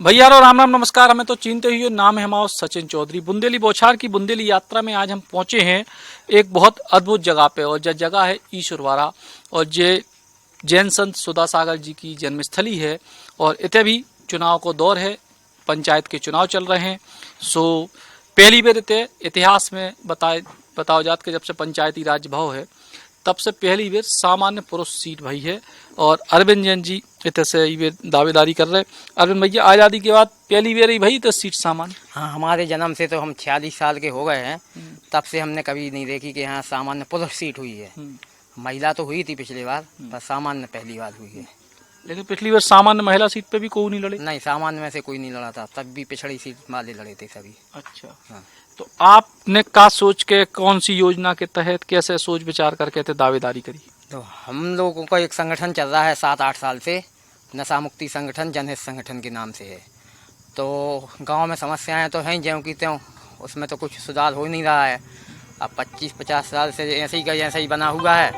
भैया और राम राम नमस्कार। हमें तो चिंते हुए नाम है हमारा सचिन चौधरी। बुंदेली बौछार की बुंदेली यात्रा में आज हम पहुंचे हैं एक बहुत अद्भुत जगह पे, और जो जगह है ईश्वरवाड़ा, और ये जैन संत सुधासागर जी की जन्मस्थली है। और इतने भी चुनाव को दौर है, पंचायत के चुनाव चल रहे हैं। सो पहली बार इतने इतिहास में बताओ जात के जब से पंचायती राज भाव है तब से पहली बार सामान्य पुरुष सीट भई है। और अरविंद जैन जी इतने से ये दावेदारी कर रहे। अरविंद भैया, आज़ादी के बाद पहली बार ही भई तो सीट सामान्य। हाँ, हमारे जन्म से तो हम 46 साल के हो गए हैं, तब से हमने कभी नहीं देखी कि यहाँ सामान्य पुरुष सीट हुई है। महिला तो हुई थी पिछली बार, पर सामान्य पहली बार हुई है। लेकिन पिछली बार सामान्य महिला सीट पे भी कोई नहीं लड़े। नहीं, सामान्य में से कोई नहीं लड़ा था, तब भी पिछड़ी सीट वाले लड़े थे सभी। अच्छा। हाँ। तो आपने का सोच के कौन सी योजना के तहत कैसे सोच विचार करके थे दावेदारी करी? तो हम लोगों का एक संगठन चल रहा है 7-8 साल से, नशा मुक्ति संगठन, जनहित संगठन के नाम से है। तो गांव में समस्याएं तो हैं ज्यों की त्यों, उसमें तो कुछ सुधार हो नहीं रहा है। अब 25-50 साल से ऐसे ही बना हुआ है।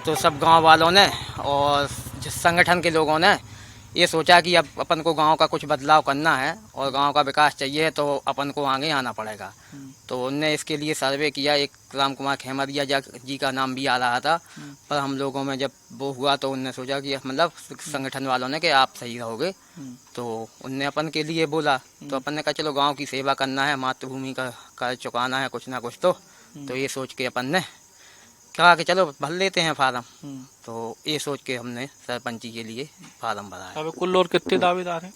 तो सब गांव वालों ने और जिस संगठन के लोगों ने ये सोचा कि अब अपन को गांव का कुछ बदलाव करना है और गांव का विकास चाहिए, तो अपन को आगे आना पड़ेगा। तो उनने इसके लिए सर्वे किया। एक राम कुमार खेमरिया जी का नाम भी आ रहा था, पर हम लोगों में जब वो हुआ तो उनने सोचा कि मतलब संगठन वालों ने कि आप सही रहोगे, तो उनने अपन के लिए बोला। तो अपन ने कहा चलो गांव की सेवा करना है, मातृभूमि का कर्ज चुकाना है कुछ ना कुछ। तो ये सोच के अपन ने कहा कि चलो भर लेते हैं फार्म। तो ये सोच के हमने सरपंची के लिए फार्म भरा है। अबे कुल और कितने दावेदार हैं?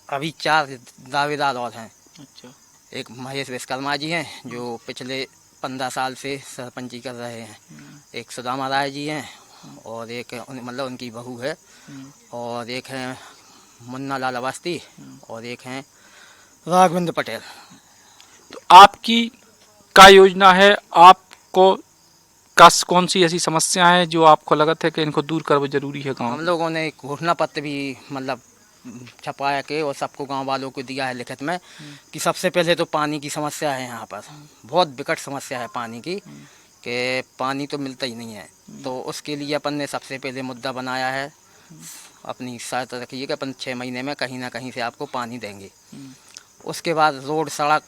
अभी 4 दावेदार और हैं। अच्छा। एक महेश विश्वकर्मा जी हैं जो पिछले 15 साल से सरपंची कर रहे हैं। एक सुदामा राय जी हैं, और एक मतलब उनकी बहू है, और एक हैं मुन्ना लाल अवस्थी, और एक हैं राघवेंद्र पटेल। तो आपकी क्या योजना है? आपको कौन सी ऐसी समस्या है जो आपको लगता है कि इनको दूर करना जरूरी है गांव? हम लोगों ने एक घोषणा पत्र भी मतलब छपाया के और सबको गांव वालों को दिया है लिखित में कि सबसे पहले तो पानी की समस्या है। यहाँ पर बहुत विकट समस्या है पानी की, कि पानी तो मिलता ही नहीं है। तो उसके लिए अपन ने सबसे पहले मुद्दा बनाया है, अपनी शर्त रखिए कि अपन 6 महीने में कहीं ना कहीं से आपको पानी देंगे। उसके बाद रोड, सड़क,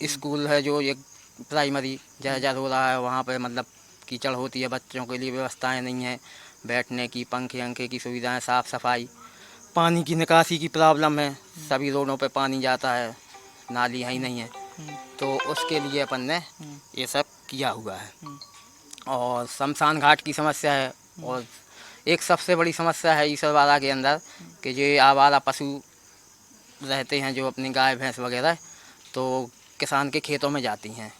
स्कूल है जो एक प्राइमरी जर्जर हो रहा है, वहाँ पर मतलब कीचड़ होती है, बच्चों के लिए व्यवस्थाएं नहीं है, बैठने की, पंखे अंखे की सुविधाएं, साफ़ सफाई, पानी की निकासी की प्रॉब्लम है। सभी रोडों पे पानी जाता है, नाली है ही नहीं है। तो उसके लिए अपन ने ये सब किया हुआ है। और शमशान घाट की समस्या है, और एक सबसे बड़ी समस्या है ईश्वरवाड़ा के अंदर कि जो आवारा पशु रहते हैं, जो अपनी गाय भैंस वगैरह, तो किसान के खेतों में जाती हैं,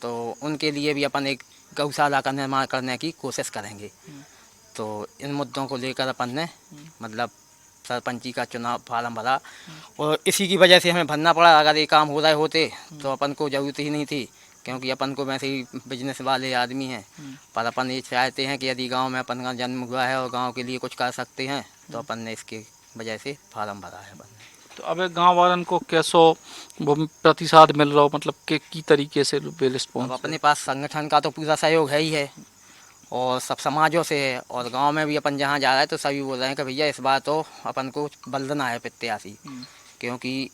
तो उनके लिए भी अपन एक गौशाला का निर्माण करने की कोशिश करेंगे। तो इन मुद्दों को लेकर अपन ने मतलब सरपंची का चुनाव फार्म भरा, और इसी की वजह से हमें भरना पड़ा। अगर ये काम हो रहे होते तो अपन को ज़रूरत ही नहीं थी, क्योंकि अपन को वैसे ही बिजनेस वाले आदमी हैं। पर अपन ये चाहते हैं कि यदि गांव में अपन का जन्म हुआ है और गांव के लिए कुछ कर सकते हैं, तो अपन ने इसकी वजह से फार्म भरा है अपन ने। तो अब गांव वालन को कैसो वो प्रतिसाद मिल रहा हो, मतलब के की तरीके से अब रिस्पॉन्स? अपने पास संगठन का तो पूरा सहयोग है ही है, और सब समाजों से है, और गांव में भी अपन जहाँ जा रहे हैं तो सभी बोल रहे हैं कि भैया इस बार तो अपन को बदलना है प्रत्याशी, क्योंकि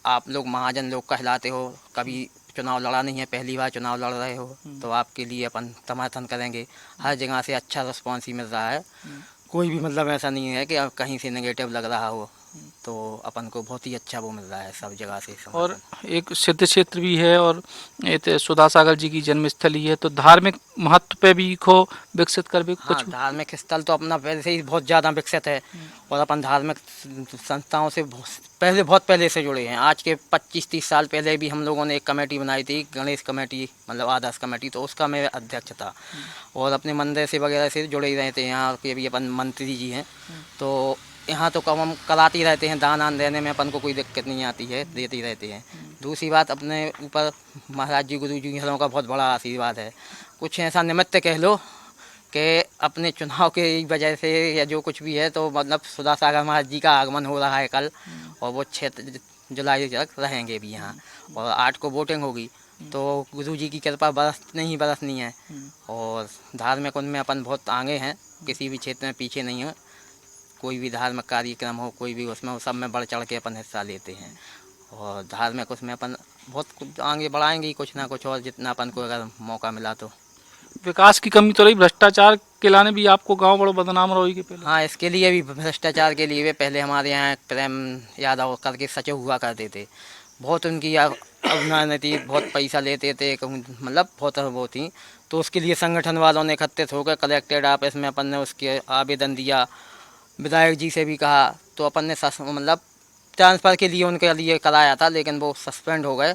आप लोग महाजन लोग कहलाते हो, कभी चुनाव लड़ा नहीं है, पहली बार चुनाव लड़ रहे हो, तो आपके लिए अपन समर्थन करेंगे। हर जगह से अच्छा रिस्पॉन्स ही मिल रहा है, कोई भी मतलब ऐसा नहीं है कि अब कहीं से नेगेटिव लग रहा हो। तो अपन को बहुत ही अच्छा वो मिल रहा है सब जगह से समर्थन। और एक सिद्ध क्षेत्र भी है, और ये सुधासागर जी की जन्मस्थली है, तो धार्मिक महत्व पे भी को विकसित कर भी हाँ, कुछ। धार्मिक स्थल तो अपना पहले से ही बहुत ज़्यादा विकसित है, और अपन धार्मिक संस्थाओं से बहुत पहले से जुड़े हैं। आज के 25-30 साल पहले भी हम लोगों ने एक कमेटी बनाई थी, गणेश कमेटी, मतलब आदर्श कमेटी, तो उसका मैं अध्यक्ष था। और अपने मंदिर से वगैरह से जुड़े ही रहते हैं। यहाँ के भी अपन मंत्री जी हैं, तो यहाँ तो कम हम कराते ही रहते हैं, दान आन देने में अपन को कोई दिक्कत नहीं आती है, देते ही रहते हैं। दूसरी बात, अपने ऊपर महाराज जी, गुरु जी का बहुत बड़ा आशीर्वाद है। कुछ ऐसा निमित्त कह लो कि अपने चुनाव के वजह से या जो कुछ भी है, तो मतलब सुधासागर महाराज जी का आगमन हो रहा है कल, और वो 6 जुलाई तक रहेंगे भी यहाँ, और 8 को वोटिंग होगी। तो गुरु जी की कृपा बरसनी है, और धार्मिक उनमें अपन बहुत आगे हैं, किसी भी क्षेत्र में पीछे नहीं है। कोई भी धार्मिक कार्यक्रम हो, कोई भी उसमें, वो सब में बढ़ चढ़ के अपन हिस्सा लेते हैं। और धार्मिक उसमें अपन बहुत कुछ आगे बढ़ाएंगे ही, कुछ ना कुछ, और जितना अपन को अगर मौका मिला तो। विकास की कमी तो रही, भ्रष्टाचार के लाने भी आपको गांव बड़ो बदनाम रही के पहले। हाँ, इसके लिए भी, भ्रष्टाचार के लिए भी पहले हमारे यहाँ एक प्रेम यादव करके सचिव हुआ करते थे। बहुत उनकी अवमानना थी, बहुत पैसा लेते थे, मतलब बहुत वो थी। तो उसके लिए संगठन वालों ने एकत्रित होकर कलेक्टेड ऑफिस में अपन ने उसके आवेदन दिया, विधायक जी से भी कहा, तो अपन ने मतलब ट्रांसफ़र के लिए उनके लिए कराया था, लेकिन वो सस्पेंड हो गए।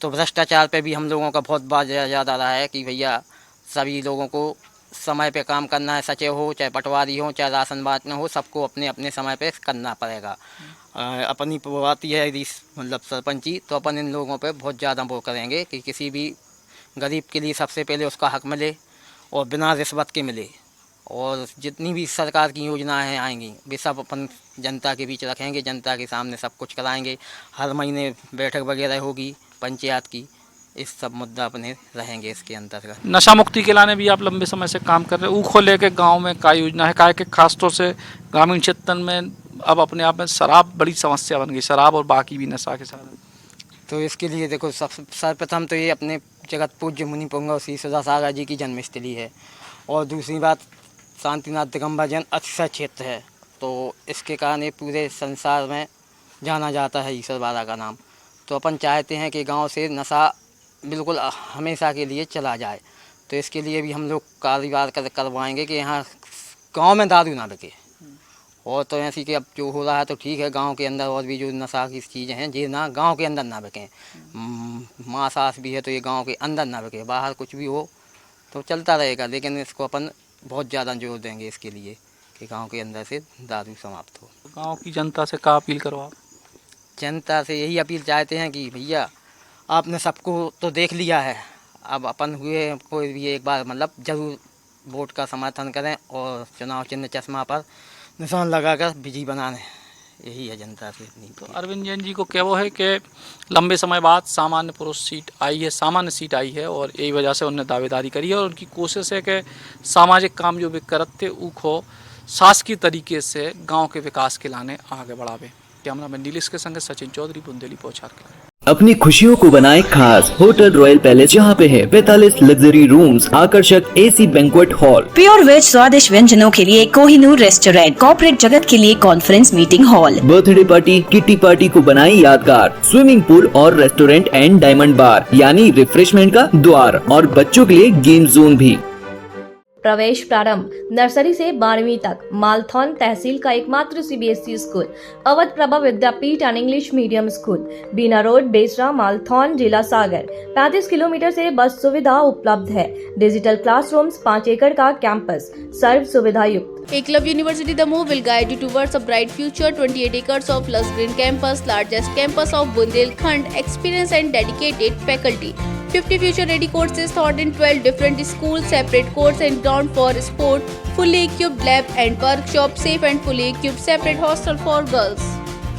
तो भ्रष्टाचार पे भी हम लोगों का बहुत बात ज़्यादा रहा है कि भैया सभी लोगों को समय पे काम करना है, सचिव हो चाहे पटवारी हो चाहे राशन बांटना हो, सबको अपने अपने समय पे करना पड़ेगा। अपनी आती है यदि मतलब सरपंची, तो अपन इन लोगों पे बहुत ज़्यादा वो करेंगे कि किसी भी गरीब के लिए सबसे पहले उसका हक मिले और बिना रिश्वत के मिले। और जितनी भी सरकार की योजनाएं आएंगी वे सब अपन जनता के बीच रखेंगे, जनता के सामने सब कुछ कराएंगे। हर महीने बैठक वगैरह होगी पंचायत की, इस सब मुद्दा अपने रहेंगे इसके अंतर्गत। नशा मुक्ति के लाने भी आप लंबे समय से काम कर रहे हैं। ऊखो लेके गांव में क्या योजना है? काय के खासतौर से ग्रामीण क्षेत्र में अब अपने आप में शराब बड़ी समस्या बन गई, शराब और बाकी भी नशा के साथ। तो इसके लिए देखो, सर्वप्रथम तो ये अपने जगत पूज्य मुनि पुंगव श्री सुधासागर जी की जन्मस्थली है, और दूसरी बात शांतिनाथ दिगंबर जैन अतिशय क्षेत्र है। तो इसके कारण ये पूरे संसार में जाना जाता है ईश्वरवाड़ा का नाम। तो अपन चाहते हैं कि गांव से नशा बिल्कुल हमेशा के लिए चला जाए। तो इसके लिए भी हम लोग कारोबार करवाएंगे कि यहाँ गांव में दारू ना बिके। और तो ऐसी कि अब जो हो रहा है तो ठीक है, गांव के अंदर और भी जो नशा की चीज़ें हैं ये ना गांव के अंदर ना बिकें। मांस आस भी है तो ये गांव के अंदर ना बिके, बाहर कुछ भी हो तो चलता रहेगा, लेकिन इसको अपन बहुत ज़्यादा जोर देंगे इसके लिए कि गांव के अंदर से दारू समाप्त हो। गांव की जनता से क्या अपील करो आप? जनता से यही अपील चाहते हैं कि भैया आपने सबको तो देख लिया है, अब अपन हुए कोई भी एक बार मतलब ज़रूर वोट का समर्थन करें और चुनाव चिन्ह चश्मा पर निशान लगाकर विजयी बनाने, यही है जनता से अपनी। तो अरविंद जैन जी को क्या वो है कि लंबे समय बाद सामान्य पुरुष सीट आई है, सामान्य सीट आई है, और यही वजह से उन्होंने दावेदारी करी है। और उनकी कोशिश है कि सामाजिक काम जो भी करते ऊखो शासकीय तरीके से गांव के विकास के लाने आगे बढ़ावे। कैमरा मैन नीलेश के संग सचिन चौधरी, बुंदेली बौछार के लिए। अपनी खुशियों को बनाए खास होटल रॉयल पैलेस, जहाँ पे है 45 लग्जरी रूम्स, आकर्षक AC banquet hall, pure veg स्वादिष्ट व्यंजनों के लिए कोहिनूर रेस्टोरेंट, कॉर्पोरेट जगत के लिए conference meeting hall, birthday party kitty party को बनाई यादगार, स्विमिंग पूल और रेस्टोरेंट एंड डायमंड बार यानी रिफ्रेशमेंट का द्वार, और बच्चों के लिए गेम जोन भी। प्रवेश प्रारंभ नर्सरी से 12वीं तक। मालथौन तहसील का एकमात्र CBSE school, Awadh Prabha Vidyapeeth and English medium school, Bina road, Besra, Malthone, जिला सागर। 35 किलोमीटर से बस सुविधा उपलब्ध है। डिजिटल क्लासरूम्स, 5 एकड़ का कैंपस, सर्व सुविधा युक्त। Eklavya University Damoh will guide you towards a bright future. 28 acres of lush green campus, largest campus of Bundelkhand, experienced and dedicated faculty. 50 future-ready courses taught in 12 different schools, separate courts and ground for sport, fully equipped lab and workshop, safe and fully equipped separate hostel for girls.